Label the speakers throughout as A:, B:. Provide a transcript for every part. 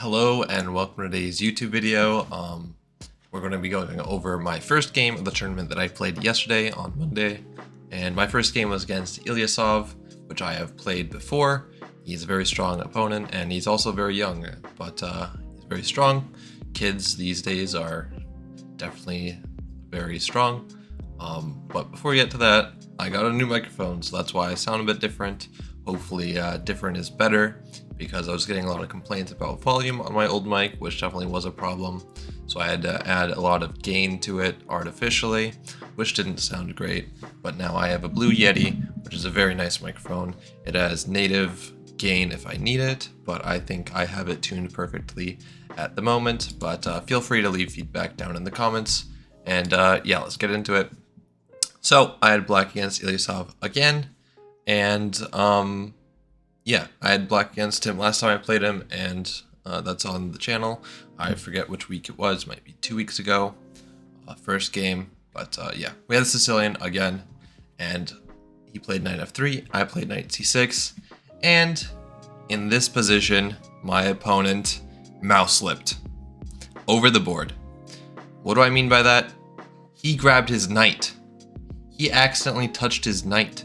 A: Hello and welcome to today's YouTube video. We're going to be going over my first game of the tournament that I played yesterday on Monday. And my first game was against Ilyasov, which I have played before. He's a very strong opponent and he's also very young, but he's very strong. Kids these days are definitely very strong. But before we get to that, I got a new microphone, so that's why I sound a bit different. Hopefully different is better, because I was getting a lot of complaints about volume on my old mic, which definitely was a problem. So I had to add a lot of gain to it artificially, which didn't sound great. But now I have a Blue Yeti, which is a very nice microphone. It has native gain if I need it, but I think I have it tuned perfectly at the moment. But feel free to leave feedback down in the comments. And yeah, let's get into it. So I had black against Ilyasov again, and yeah, I had black against him last time I played him, and that's on the channel. I forget which week it was, might be 2 weeks ago, first game, but yeah, we had a Sicilian again, and he played knight f3, I played knight c6, and in this position, my opponent mouse slipped over the board. What do I mean by that? He grabbed his knight. He accidentally touched his knight.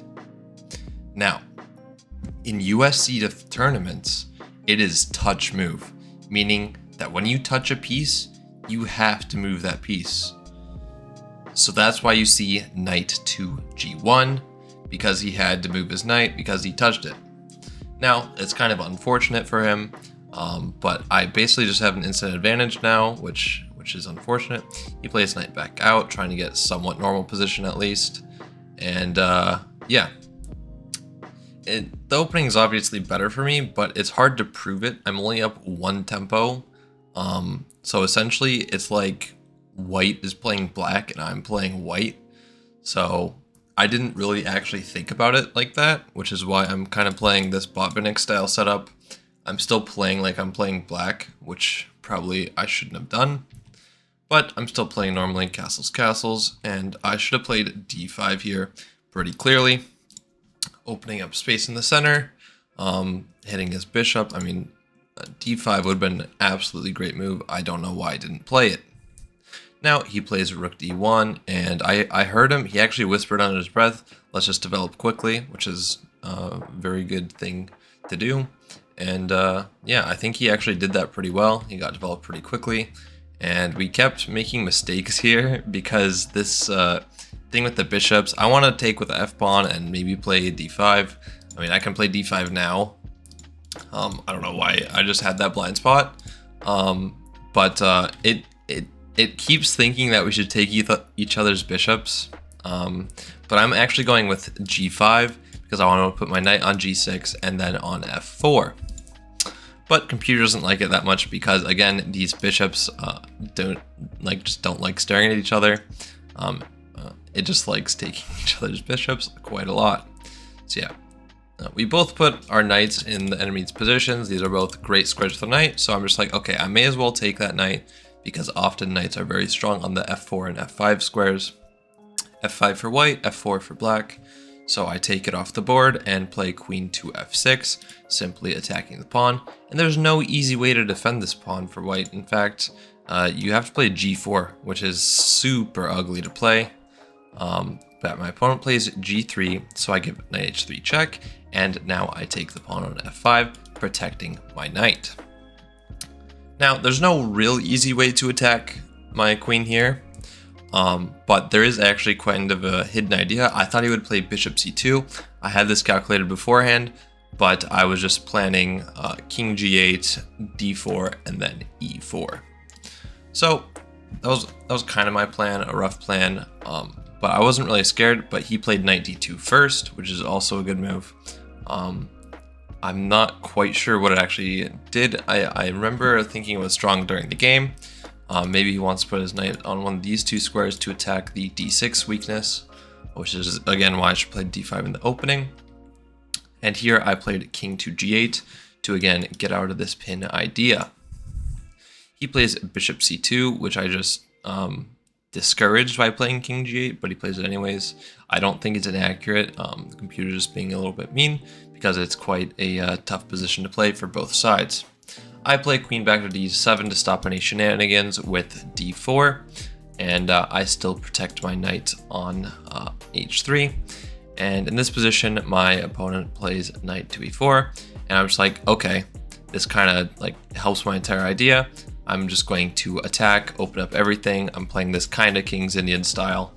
A: Now, in USC tournaments, it is touch move, meaning that when you touch a piece, you have to move that piece. So that's why you see knight to g1, because he had to move his knight because he touched it. Now, it's kind of unfortunate for him, but I basically just have an instant advantage now, which is unfortunate. He plays knight back out, trying to get somewhat normal position at least. And yeah. The opening is obviously better for me, but it's hard to prove it. I'm only up one tempo. So essentially it's like white is playing black and I'm playing white. So I didn't really actually think about it like that, which is why I'm kind of playing this Botvinnik style setup. I'm still playing like I'm playing black, which probably I shouldn't have done. But I'm still playing normally castles, and I should have played d5 here pretty clearly. Opening up space in the center, hitting his bishop. I mean, d5 would have been an absolutely great move. I don't know why I didn't play it. Now he plays rook d1, and I heard him. He actually whispered under his breath, let's just develop quickly, which is a very good thing to do. And yeah, I think he actually did that pretty well. He got developed pretty quickly. And we kept making mistakes here because this thing with the bishops, I want to take with the f-pawn and maybe play d5. I mean, I can play d5 now. I don't know why I just had that blind spot. But it keeps thinking that we should take each other's bishops. But I'm actually going with g5 because I want to put my knight on g6 and then on f4. But computer doesn't like it that much because, again, these bishops don't like staring at each other. It just likes taking each other's bishops quite a lot. So yeah, we both put our knights in the enemy's positions. These are both great squares for the knight. So I'm just like, okay, I may as well take that knight because often knights are very strong on the f4 and f5 squares. f5 for white, f4 for black. So I take it off the board and play queen to f6, simply attacking the pawn. And there's no easy way to defend this pawn for white. In fact, you have to play g4, which is super ugly to play. But my opponent plays g3, so I give knight h3 check, and now I take the pawn on f5, protecting my knight. Now, there's no real easy way to attack my queen here. But there is actually kind of a hidden idea. I thought he would play bishop c2. I had this calculated beforehand, but I was just planning king g8, d4, and then e4. So that was kind of my plan, a rough plan. But I wasn't really scared. But he played knight d2 first, which is also a good move. I'm not quite sure what it actually did. I remember thinking it was strong during the game. Maybe he wants to put his knight on one of these two squares to attack the d6 weakness, which is again why I should play d5 in the opening. And here I played king to g8 to again get out of this pin idea. He plays bishop c2, which I just discouraged by playing king g8, but he plays it anyways. I don't think it's inaccurate. The computer just being a little bit mean because it's quite a tough position to play for both sides. I play queen back to d7 to stop any shenanigans with d4, and I still protect my knight on h3. And in this position, my opponent plays knight to e4, and I'm just like, okay, this kind of like helps my entire idea. I'm just going to attack, open up everything. I'm playing this kind of King's Indian style.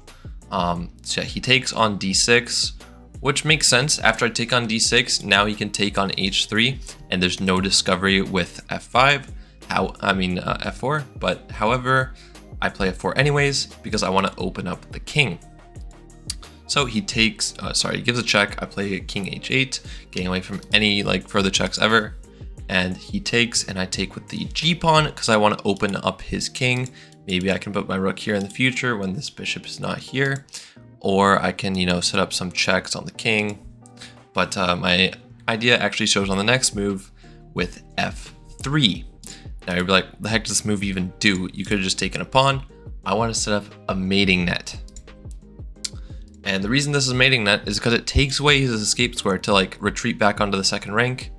A: So yeah, he takes on d6, which makes sense. After I take on d6, now he can take on h3, and there's no discovery with f5. F4. But however, I play f4 anyways because I want to open up the king. So he takes, he gives a check. I play king h8, getting away from any like further checks ever. And he takes, and I take with the g pawn because I want to open up his king. Maybe I can put my rook here in the future when this bishop is not here, or I can, set up some checks on the king. But my idea actually shows on the next move with f3. Now you'll be like, what the heck does this move even do? You could have just taken a pawn. I want to set up a mating net. And the reason this is mating net is because it takes away his escape square to like retreat back onto the second rank.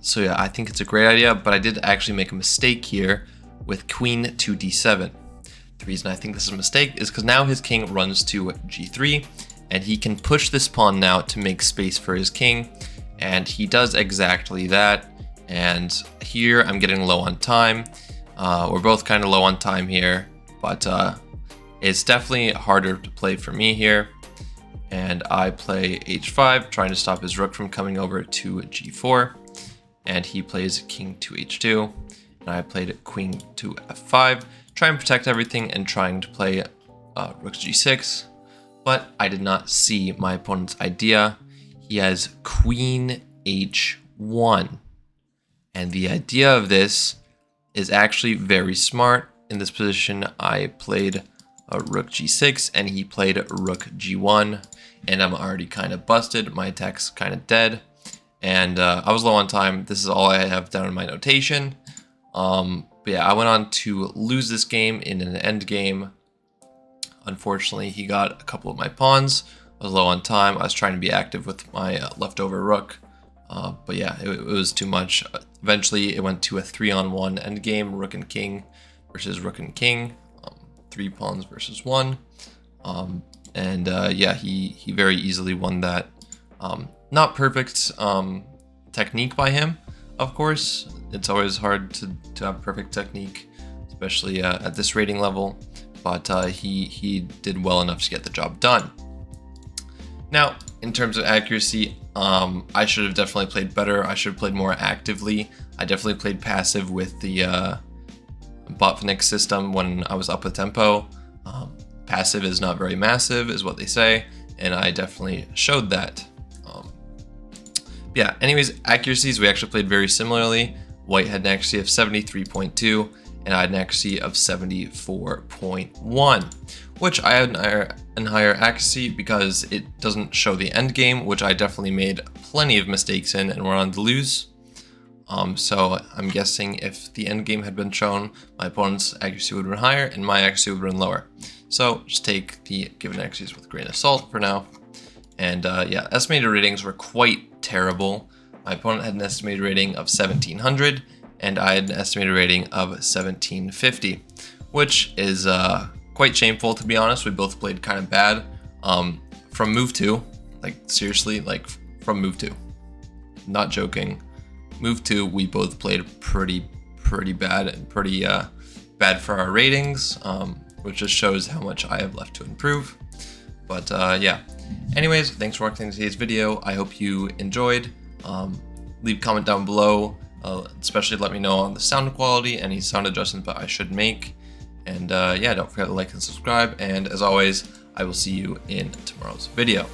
A: So yeah, I think it's a great idea, but I did actually make a mistake here with queen to d7. The reason I think this is a mistake is because now his king runs to g3, and he can push this pawn now to make space for his king, and he does exactly that. And here I'm getting low on time. We're both kind of low on time here, but it's definitely harder to play for me here. And I play h5, trying to stop his rook from coming over to g4. And he plays king to h2. And I played queen to f5, trying to protect everything and trying to play rook g6. But I did not see my opponent's idea. He has queen h1. And the idea of this is actually very smart. In this position, I played rook g6 and he played rook g1, and I'm already kind of busted. My attack's kind of dead, and I was low on time. This is all I have down in my notation. But yeah, I went on to lose this game in an end game. Unfortunately, he got a couple of my pawns. I was low on time. I was trying to be active with my leftover rook. But yeah, it was too much. Eventually, it went to a 3-on-1 endgame, rook and king versus rook and king, 3 pawns versus 1. Yeah, he very easily won that. Not perfect technique by him, of course. It's always hard to have perfect technique, especially at this rating level. But he did well enough to get the job done. Now, in terms of accuracy, I should have definitely played better. I should have played more actively. I definitely played passive with the Botvinnik system when I was up with tempo. Passive is not very massive, is what they say, and I definitely showed that. Yeah, anyways, accuracies, we actually played very similarly. White had an accuracy of 73.2, and I had an accuracy of 74.1, which I had an higher accuracy because it doesn't show the end game, which I definitely made plenty of mistakes in and were on to lose. So I'm guessing if the end game had been shown, my opponent's accuracy would have been higher and my accuracy would have been lower. So just take the given accuracies with a grain of salt for now. And yeah, estimated ratings were quite terrible. My opponent had an estimated rating of 1700, and I had an estimated rating of 1750, which is quite shameful, to be honest. We both played kind of bad from move 2, like seriously, like from move 2. Not joking. Move 2, we both played pretty bad and pretty bad for our ratings, which just shows how much I have left to improve. But yeah, anyways, thanks for watching today's video. I hope you enjoyed. Leave a comment down below, especially let me know on the sound quality, any sound adjustments that I should make. And yeah, don't forget to like and subscribe. And as always, I will see you in tomorrow's video.